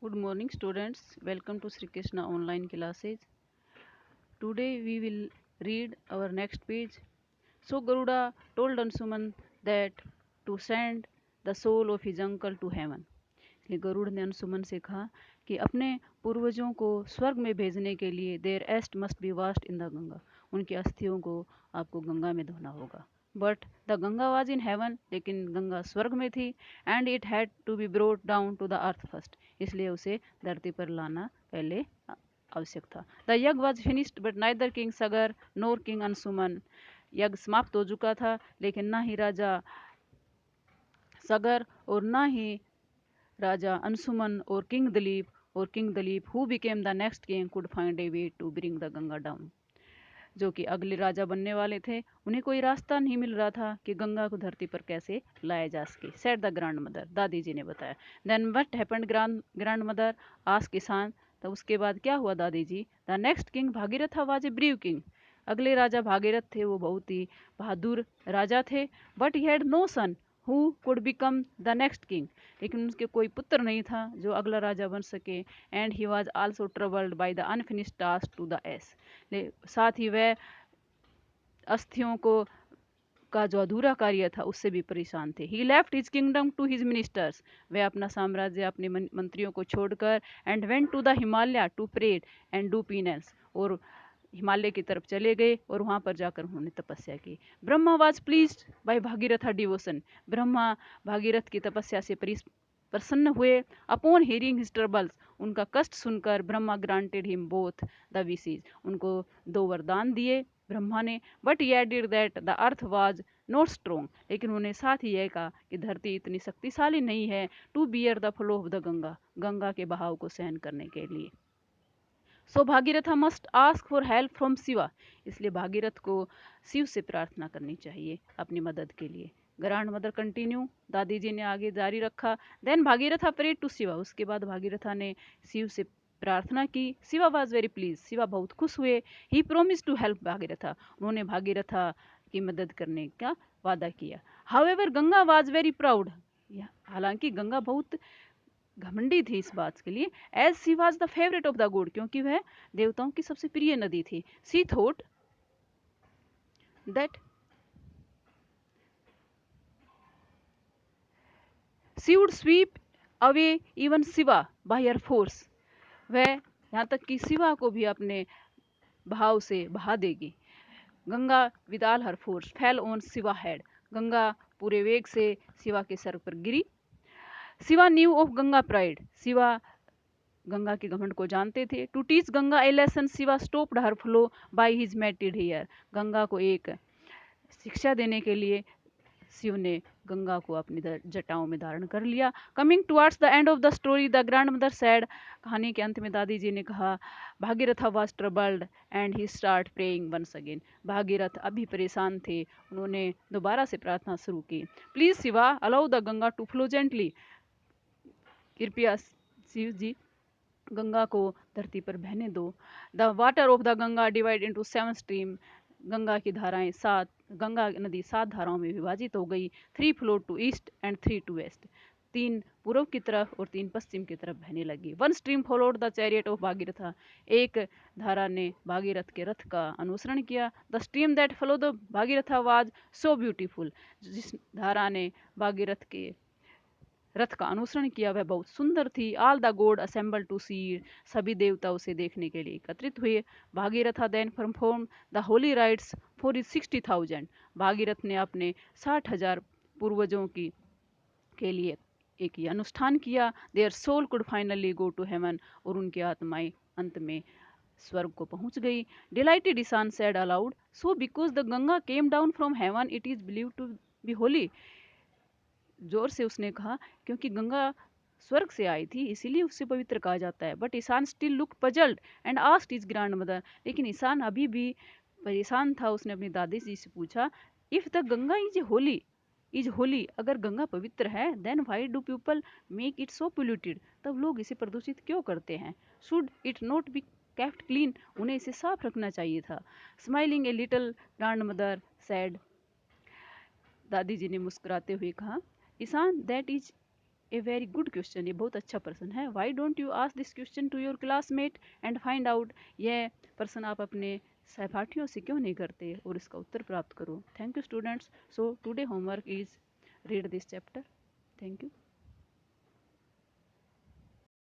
Good morning, students. Welcome to Sri Krishna online classes. Today we will read our next page. So Garuda told Ansuman that to send the soul of his uncle to heaven. इसलिए गरुड़ ने अंशुमन से कहा कि अपने पूर्वजों को स्वर्ग में भेजने के लिए their ashes must be washed in the Ganga, उनकी अस्थियों को आपको गंगा में धोना होगा. But the Ganga was in heaven, लेकिन गंगा स्वर्ग में थी. And it had to be brought down to the earth first, इसलिए उसे धरती पर लाना पहले आवश्यक था. द यज्ञ was finished but neither king Sagar NOR king Anshuman, यज्ञ समाप्त हो चुका था, लेकिन ना ही राजा सगर और ना ही राजा अंशुमन और king Dilip who became the next king could find a way to bring the Ganga down, जो कि अगले राजा बनने वाले थे, उन्हें कोई रास्ता नहीं मिल रहा था कि गंगा को धरती पर कैसे लाया जा सके. सेड द ग्रैंड मदर, दादी जी ने बताया. Then what happened grandmother, asked किसान. तो उसके बाद क्या हुआ दादी जी. The next king Bhagirath was a brave king, अगले राजा भागीरथ थे, वो बहुत ही बहादुर राजा थे. But he had no son who could become the next king, लेकिन उसके कोई पुत्र नहीं था जो अगला राजा बन सके. And he was also troubled by the unfinished task to the as, साथ ही वह अस्थियों को का जो अधूरा कार्य था उससे भी परेशान थे. He left his kingdom to his ministers, वह अपना साम्राज्य अपने मंत्रियों को छोड़कर and went to the Himalaya to pray and do penance, और हिमालय की तरफ चले गए और वहां पर जाकर उन्होंने तपस्या की. Brahma was pleased by Bhagirath devotion, Brahma Bhagirath की तपस्या से प्रसन्न हुए. अपॉन हियरिंग हिज ट्रबल्स, उनका कष्ट सुनकर Brahma granted him both the wishes, उनको दो वरदान दिए ब्रह्मा ने. But he added that the earth was not strong, लेकिन उन्होंने साथ ही यह कहा कि धरती इतनी शक्तिशाली नहीं है to bear the flow of the Ganga, Ganga के बहाव को सहन करने के लिए. So Bhagirath must ask for help from Shiva, इसलिए भागीरथ को शिव से प्रार्थना करनी चाहिए अपनी मदद के लिए. ग्रैंड मदर कंटिन्यू, दादी जी ने आगे जारी रखा. Then Bhagiratha prayed to Shiva, उसके बाद भागीरथा ने शिव से प्रार्थना की. Shiva was very please, Shiva बहुत खुश हुए. He promise to help Bhagiratha, उन्होंने भागीरथा की मदद करने का वादा किया. However Ganga was very proud, हालांकि गंगा बहुत घमंडी थी इस बात के लिए. As she was the favourite of the good, क्योंकि वह देवताओं की सबसे प्रिय नदी थी. She thought that she would sweep away even Shiva by her force, वह यहाँ तक कि शिवा को भी अपने भाव से बहा देगी. Ganga with all her force fell on Shiva head, Ganga पूरे वेग से शिवा के सर पर गिरी. Shiva knew of Ganga pride, Shiva Ganga के घमंड को जानते थे. To teach Ganga a lesson Shiva stopped her flow by his matted hair, Ganga को एक शिक्षा देने के लिए शिव ने गंगा को अपनी जटाओं में धारण कर लिया. Coming towards the end of the story the grand mother said, कहानी के अंत में दादी जी ने कहा Bhagirath was troubled and he start praying once again, Bhagirath अभी परेशान थे, उन्होंने दोबारा से प्रार्थना शुरू की. Please Shiva allow the Ganga to flow gently, कृपया शिव जी गंगा को धरती पर बहने दो. The water of the Ganga divide into 7 stream, Ganga की धाराएं गंगा नदी 7 धाराओं में विभाजित हो गई. 3 flow to east and 3 to west, 3 पूर्व की तरफ और 3 पश्चिम की तरफ बहने लगी. 1 stream followed the chariot of Bhagirath, एक धारा ने भागीरथ के रथ का अनुसरण किया. The stream that follow the Bhagirath was so beautiful, जिस धारा ने भागीरथ के रथ का अनुसरण किया वह बहुत सुंदर थी. All the god assemble to see, सभी देवता उसे देखने के लिए एकत्रित हुए. Bhagirath then perform the holy rites for his 60,000, Bhagirath ने अपने 60,000 पूर्वजों की के लिए एक ये अनुष्ठान किया. Their soul could finally go to heaven, और उनकी आत्माएं अंत में स्वर्ग को पहुंच गई. Delighted Ishan said aloud, so because the Ganga came down from heaven it is believe to be holy, जोर से उसने कहा क्योंकि गंगा स्वर्ग से आई थी इसीलिए उसे पवित्र कहा जाता है. But Ishan still look puzzled and asked his grand mother, लेकिन ईशान अभी भी परेशान था. उसने अपनी दादी जी से पूछा if the Ganga is holy, अगर गंगा पवित्र है then why do people make it so polluted, तब लोग इसे प्रदूषित क्यों करते हैं. Should it not be kept clean, उन्हें इसे साफ रखना चाहिए था. Smiling a little grand mother said, दादी जी ने मुस्कुराते हुए कहा Ishan that is a very good question, ये बहुत अच्छा प्रश्न है। Why don't you ask this question to your classmate and find out. यह प्रश्न आप अपने सहपाठियों से क्यों नहीं करते और इसका उत्तर प्राप्त करो। Thank you students. So today homework is read this chapter. Thank you.